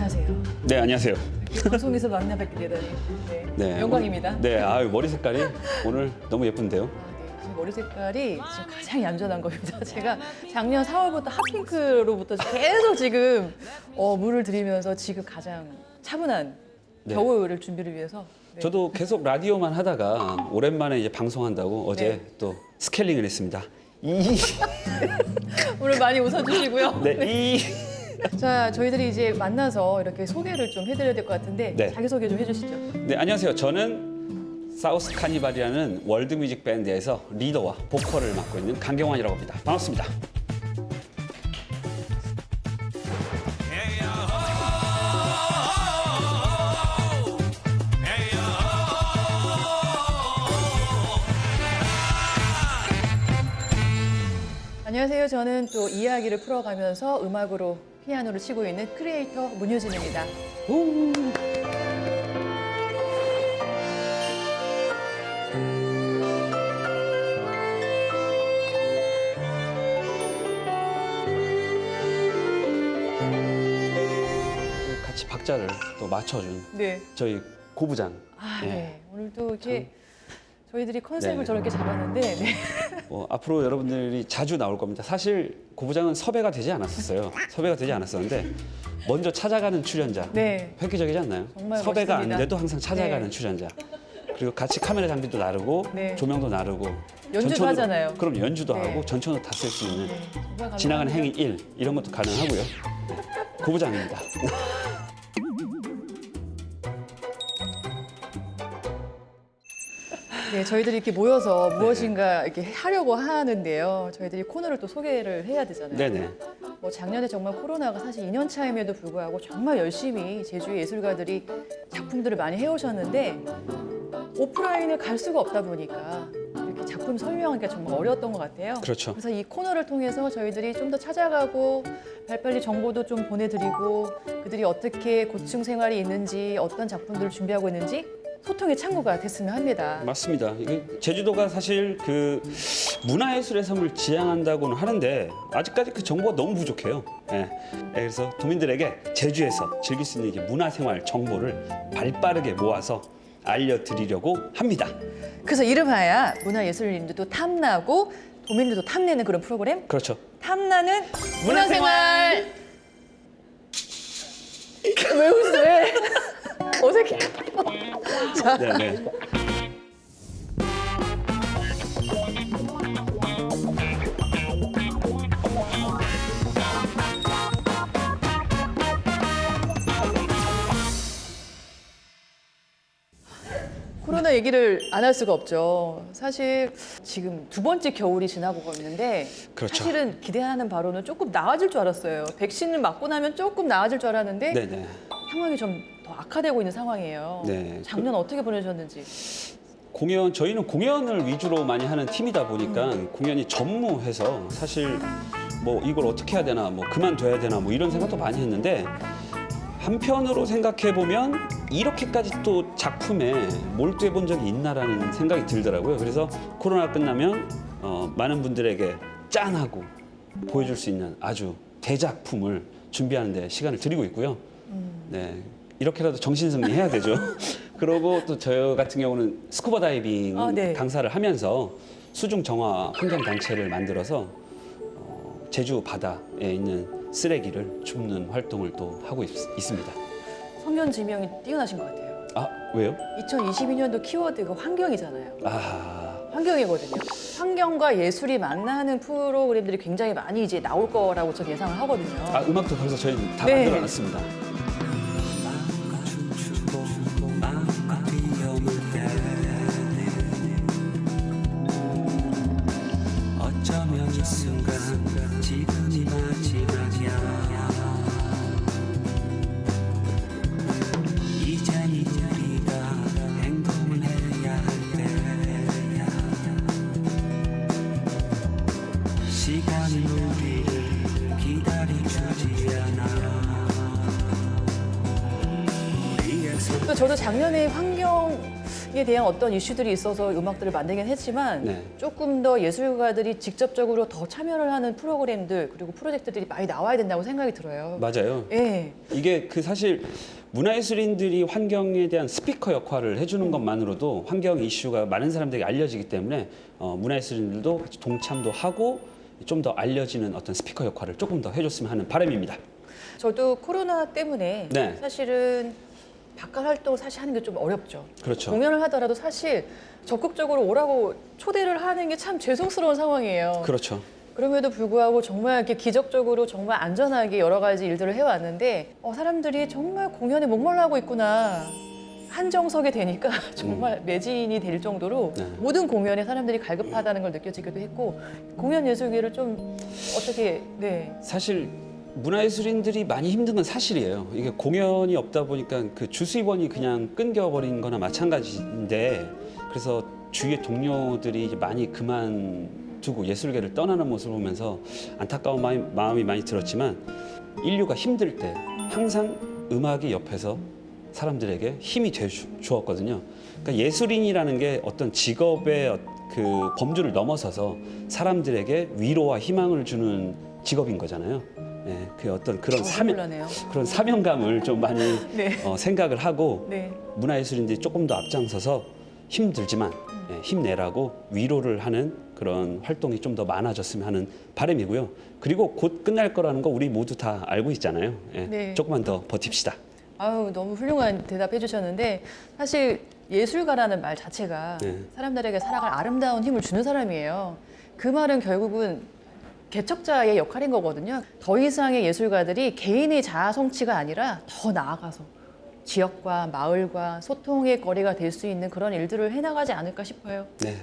안녕하세요. 네, 안녕하세요. 방송에서 만나 뵙게 되다니 네, 영광입니다. 네, 아유, 머리 색깔이 오늘 너무 예쁜데요. 네, 지금 머리 색깔이 지금 가장 얌전한 겁니다. 제가 작년 4월부터 핫핑크로부터 계속 지금 물을 들이면서 지금 가장 차분한 네. 겨울을 준비를 위해서. 네. 저도 계속 라디오만 하다가 오랜만에 이제 방송한다고 어제 네. 또 스케일링을 했습니다. 오늘 많이 웃어주시고요. 네, 자, 저희들이 이제 만나서 이렇게 소개를 좀 해드려야 될 것 같은데 네. 자기소개 좀 해주시죠. 네, 안녕하세요. 저는 사우스 카니발이라는 월드뮤직 밴드에서 리더와 보컬을 맡고 있는 강경환이라고 합니다. 반갑습니다. 안녕하세요. 저는 또 이야기를 풀어가면서 음악으로 피아노를 치고 있는 크리에이터 문효진입니다. 같이 박자를 또 맞춰준 네. 저희 고부장. 아, 예. 네. 오늘 또 이렇게 저희들이 컨셉을 네. 저렇게 잡았는데 네. 앞으로 여러분들이 자주 나올 겁니다. 사실 고부장은 섭외가 되지 않았었어요. 섭외가 되지 않았었는데 먼저 찾아가는 출연자. 네. 획기적이지 않나요? 정말 섭외가 멋있습니다. 안 돼도 항상 찾아가는 네. 출연자. 그리고 같이 카메라 장비도 나르고 네. 조명도 나르고 연주도 전천으로- 하잖아요. 그럼 연주도 네. 하고 전천으로 다 쓸 수 있는 네. 정말 지나가는 감사합니다. 행위 1 이런 것도 가능하고요. 네. 고부장입니다. 네, 저희들이 이렇게 모여서 무엇인가 이렇게 하려고 하는데요. 저희들이 코너를 또 소개를 해야 되잖아요. 네네. 뭐 작년에 정말 코로나가 사실 2년 차임에도 불구하고 정말 열심히 제주의 예술가들이 작품들을 많이 해오셨는데 오프라인을 갈 수가 없다 보니까 이렇게 작품 설명하기가 정말 어려웠던 것 같아요. 그렇죠. 그래서 이 코너를 통해서 저희들이 좀 더 찾아가고 빨리빨리 정보도 좀 보내드리고 그들이 어떻게 고층 생활이 있는지 어떤 작품들을 준비하고 있는지 소통의 창구가 됐으면 합니다. 맞습니다. 이게 제주도가 사실 그 문화예술의 섬을 지향한다고는 하는데 아직까지 그 정보가 너무 부족해요. 예. 그래서 도민들에게 제주에서 즐길 수 있는 이게 문화생활 정보를 발빠르게 모아서 알려드리려고 합니다. 그래서 이름하여 문화예술인들도 탐나고 도민들도 탐내는 그런 프로그램 그렇죠. 탐나는 문화생활. 왜 웃어? 왜? 어색해. 네네. 코로나 얘기를 안 할 수가 없죠. 사실 지금 두 번째 겨울이 지나고 있는데 그렇죠. 사실은 기대하는 바로는 조금 나아질 줄 알았어요. 백신을 맞고 나면 조금 나아질 줄 알았는데 네네. 상황이 좀 더 악화되고 있는 상황이에요. 네. 작년 어떻게 보내셨는지. 저희는 공연을 위주로 많이 하는 팀이다 보니까 공연이 전무해서 사실 뭐 이걸 어떻게 해야 되나, 뭐 그만둬야 되나, 뭐 이런 생각도 많이 했는데 한편으로 생각해 보면 이렇게까지 또 작품에 몰두해 본 적이 있나라는 생각이 들더라고요. 그래서 코로나 끝나면 많은 분들에게 짠하고 보여줄 수 있는 아주 대작품을 준비하는 데 시간을 들이고 있고요. 네. 이렇게라도 정신승리 해야 되죠. 그리고 또 저 같은 경우는 스쿠버 다이빙 네. 강사를 하면서 수중 정화 환경 단체를 만들어서 제주 바다에 있는 쓰레기를 줍는 활동을 또 하고 있습니다. 성견 지명이 뛰어나신 것 같아요. 아, 왜요? 2022년도 키워드가 환경이잖아요. 아, 환경이거든요. 환경과 예술이 만나는 프로그램들이 굉장히 많이 이제 나올 거라고 저 예상을 하거든요. 음악도 벌써 저희 다 네. 만들어놨습니다. 어쩌면 이 순간 지금이 마지막이야. 이젠 우리가 행동을 해야 할 때야. 시간이 우리를 기다려주지 않아. 또 저도 작년에 환경 예술에 대한 어떤 이슈들이 있어서 음악들을 만들긴 했지만 네. 조금 더 예술가들이 직접적으로 더 참여를 하는 프로그램들 그리고 프로젝트들이 많이 나와야 된다고 생각이 들어요. 맞아요. 예. 이게 그 사실 문화예술인들이 환경에 대한 스피커 역할을 해주는 것만으로도 환경 이슈가 많은 사람들에게 알려지기 때문에 문화예술인들도 같이 동참도 하고 좀 더 알려지는 어떤 스피커 역할을 조금 더 해줬으면 하는 바람입니다. 저도 코로나 때문에 네. 사실은 바깥 활동을 사실 하는 게 좀 어렵죠. 그렇죠. 공연을 하더라도 사실 적극적으로 오라고 초대를 하는 게 참 죄송스러운 상황이에요. 그렇죠. 그럼에도 불구하고 정말 이렇게 기적적으로 정말 안전하게 여러 가지 일들을 해왔는데 사람들이 정말 공연에 목말라하고 있구나. 한정석이 되니까 정말 매진이 될 정도로 네. 모든 공연에 사람들이 갈급하다는 걸 느껴지기도 했고 공연 예술계를 좀 어떻게 네. 사실 문화예술인들이 많이 힘든 건 사실이에요. 이게 공연이 없다 보니까 그 주수입원이 그냥 끊겨버린 거나 마찬가지인데 그래서 주위의 동료들이 이제 많이 그만두고 예술계를 떠나는 모습을 보면서 안타까운 마음이 많이 들었지만 인류가 힘들 때 항상 음악이 옆에서 사람들에게 힘이 돼 주었거든요. 그러니까 예술인이라는 게 어떤 직업의 그 범주를 넘어서서 사람들에게 위로와 희망을 주는 직업인 거잖아요. 네, 그 어떤 그런 혼란해요. 그런 사명감을 좀 많이 네. 생각을 하고 네. 문화예술인들이 조금 더 앞장서서 힘들지만 힘내라고 위로를 하는 그런 활동이 좀 더 많아졌으면 하는 바람이고요. 그리고 곧 끝날 거라는 거 우리 모두 다 알고 있잖아요. 예, 네. 조금만 더 버팁시다. 아유 너무 훌륭한 대답해 주셨는데 사실 예술가라는 말 자체가 네. 사람들에게 살아갈 아름다운 힘을 주는 사람이에요. 그 말은 결국은 개척자의 역할인 거거든요. 더 이상의 예술가들이 개인의 자아 성취가 아니라 더 나아가서 지역과 마을과 소통의 거리가 될 수 있는 그런 일들을 해나가지 않을까 싶어요. 네.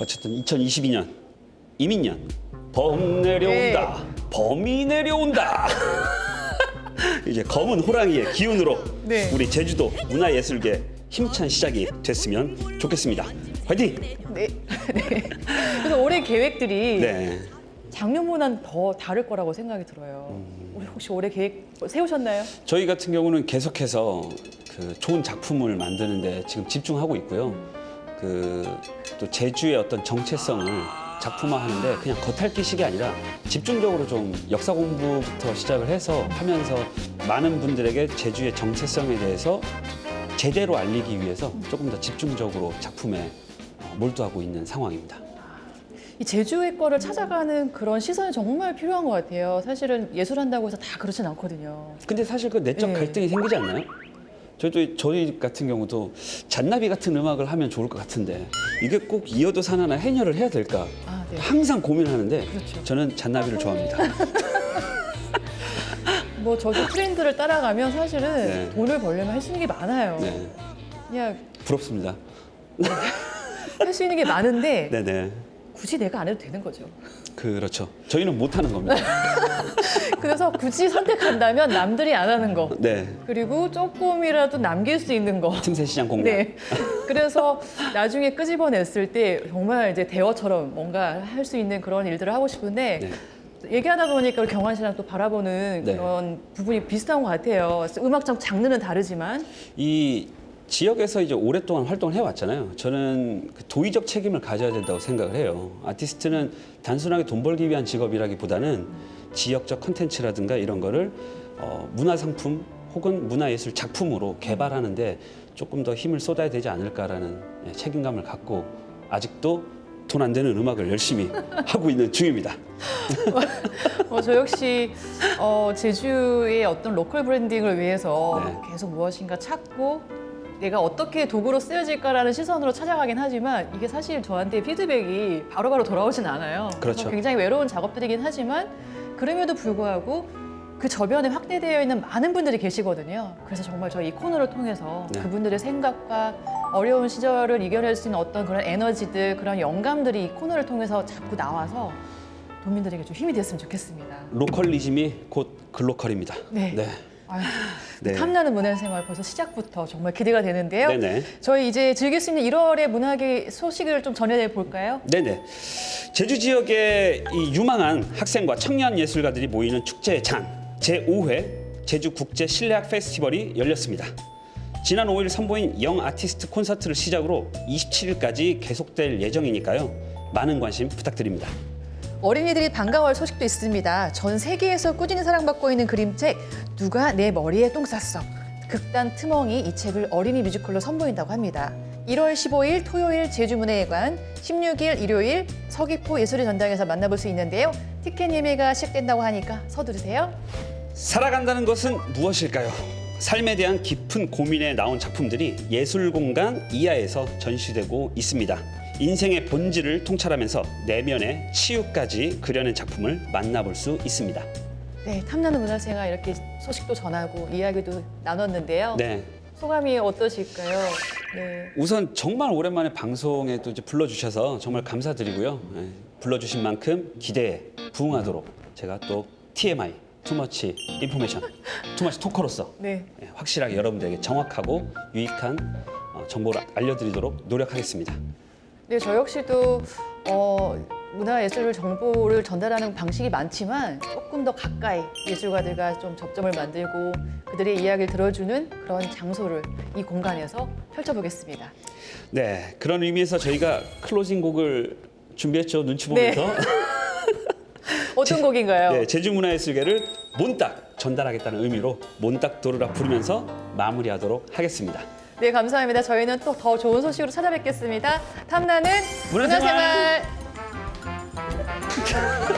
어쨌든 2022년 이민년 범 내려온다. 범이 내려온다. 이제 검은 호랑이의 기운으로 네. 우리 제주도 문화예술계 힘찬 시작이 됐으면 좋겠습니다. 화이팅! 네. 네. 그래서 올해 계획들이 네. 작년보다는 더 다를 거라고 생각이 들어요. 혹시 올해 계획 세우셨나요? 저희 같은 경우는 계속해서 그 좋은 작품을 만드는데 지금 집중하고 있고요. 그 또 제주의 어떤 정체성을 작품화하는데 그냥 겉핥기식이 아니라 집중적으로 좀 역사 공부부터 시작을 해서 하면서 많은 분들에게 제주의 정체성에 대해서 제대로 알리기 위해서 조금 더 집중적으로 작품에 몰두하고 있는 상황입니다. 이 제주의 거를 찾아가는 그런 시선이 정말 필요한 것 같아요. 사실은 예술한다고 해서 다 그렇진 않거든요. 근데 사실 그 내적 네. 갈등이 생기지 않나요? 저희 같은 경우도 잔나비 같은 음악을 하면 좋을 것 같은데 이게 꼭 이어도 사나나 해녀를 해야 될까? 아, 네. 항상 고민하는데 그렇죠. 저는 잔나비를 좋아합니다. 뭐 저도 트렌드를 따라가면 사실은 네. 돈을 벌려면 할 수 있는 게 많아요. 네, 그냥 부럽습니다. 할 수 있는 게 많은데 네네. 굳이 내가 안 해도 되는 거죠. 그렇죠. 저희는 못하는 겁니다. 그래서 굳이 선택한다면 남들이 안 하는 거. 네. 그리고 조금이라도 남길 수 있는 거. 틈새 시장 공략. 네. 그래서 나중에 끄집어냈을 때 정말 이제 대어처럼 뭔가 할 수 있는 그런 일들을 하고 싶은데 네. 얘기하다 보니까 우리 경환 씨랑 또 바라보는 네. 그런 부분이 비슷한 것 같아요. 음악 장르는 다르지만 이 지역에서 이제 오랫동안 활동을 해왔잖아요. 저는 그 도의적 책임을 가져야 된다고 생각을 해요. 아티스트는 단순하게 돈 벌기 위한 직업이라기보다는 지역적 콘텐츠라든가 이런 거를 문화상품 혹은 문화예술 작품으로 개발하는데 조금 더 힘을 쏟아야 되지 않을까라는 책임감을 갖고 아직도 돈 안 되는 음악을 열심히 하고 있는 중입니다. 저 역시 제주의 어떤 로컬 브랜딩을 위해서 네. 계속 무엇인가 찾고 내가 어떻게 도구로 쓰여질까라는 시선으로 찾아가긴 하지만 이게 사실 저한테 피드백이 바로바로 돌아오진 않아요. 그렇죠. 그래서 굉장히 외로운 작업들이긴 하지만 그럼에도 불구하고 그 저변에 확대되어 있는 많은 분들이 계시거든요. 그래서 정말 저희 이 코너를 통해서 네. 그분들의 생각과 어려운 시절을 이겨낼 수 있는 어떤 그런 에너지들, 그런 영감들이 이 코너를 통해서 자꾸 나와서 도민들에게 좀 힘이 됐으면 좋겠습니다. 로컬리즘이 곧 글로컬입니다. 네. 네. 아유, 네. 탐나는 문화생활 벌써 시작부터 정말 기대가 되는데요. 네네. 저희 이제 즐길 수 있는 1월의 문화계 소식을 좀 전해 볼까요? 네네. 제주 지역의 이 유망한 학생과 청년 예술가들이 모이는 축제의 장 제5회 제주 국제 실내악 페스티벌이 열렸습니다. 지난 5일 선보인 영 아티스트 콘서트를 시작으로 27일까지 계속될 예정이니까요. 많은 관심 부탁드립니다. 어린이들이 반가워할 소식도 있습니다. 전 세계에서 꾸준히 사랑받고 있는 그림책 누가 내 머리에 똥 쌌어. 극단 트멍이 이 책을 어린이 뮤지컬로 선보인다고 합니다. 1월 15일 토요일 제주문예회관, 16일 일요일 서귀포 예술의 전당에서 만나볼 수 있는데요. 티켓 예매가 시작된다고 하니까 서두르세요. 살아간다는 것은 무엇일까요? 삶에 대한 깊은 고민에 나온 작품들이 예술공간 이하에서 전시되고 있습니다. 인생의 본질을 통찰하면서 내면의 치유까지 그려낸 작품을 만나볼 수 있습니다. 네, 탐나는 문화생활 이렇게 소식도 전하고 이야기도 나눴는데요. 네. 소감이 어떠실까요? 네. 우선 정말 오랜만에 방송에 또 이제 불러주셔서 정말 감사드리고요. 예, 불러주신 만큼 기대에 부응하도록 제가 또 TMI, 투머치 인포메이션, 투머치 토커로서 네. 예, 확실하게 여러분들에게 정확하고 유익한 정보를 알려드리도록 노력하겠습니다. 네, 저 역시도 문화예술 정보를 전달하는 방식이 많지만 조금 더 가까이 예술가들과 좀 접점을 만들고 그들의 이야기를 들어주는 그런 장소를 이 공간에서 펼쳐보겠습니다. 네, 그런 의미에서 저희가 클로징 곡을 준비했죠. 눈치 보면서. 어떤 곡인가요? 네, 제주문화예술계를 몬딱 전달하겠다는 의미로 몬딱 도르라 부르면서 마무리하도록 하겠습니다. 네, 감사합니다. 저희는 또 더 좋은 소식으로 찾아뵙겠습니다. 탐나는 문화생활. 문화생활.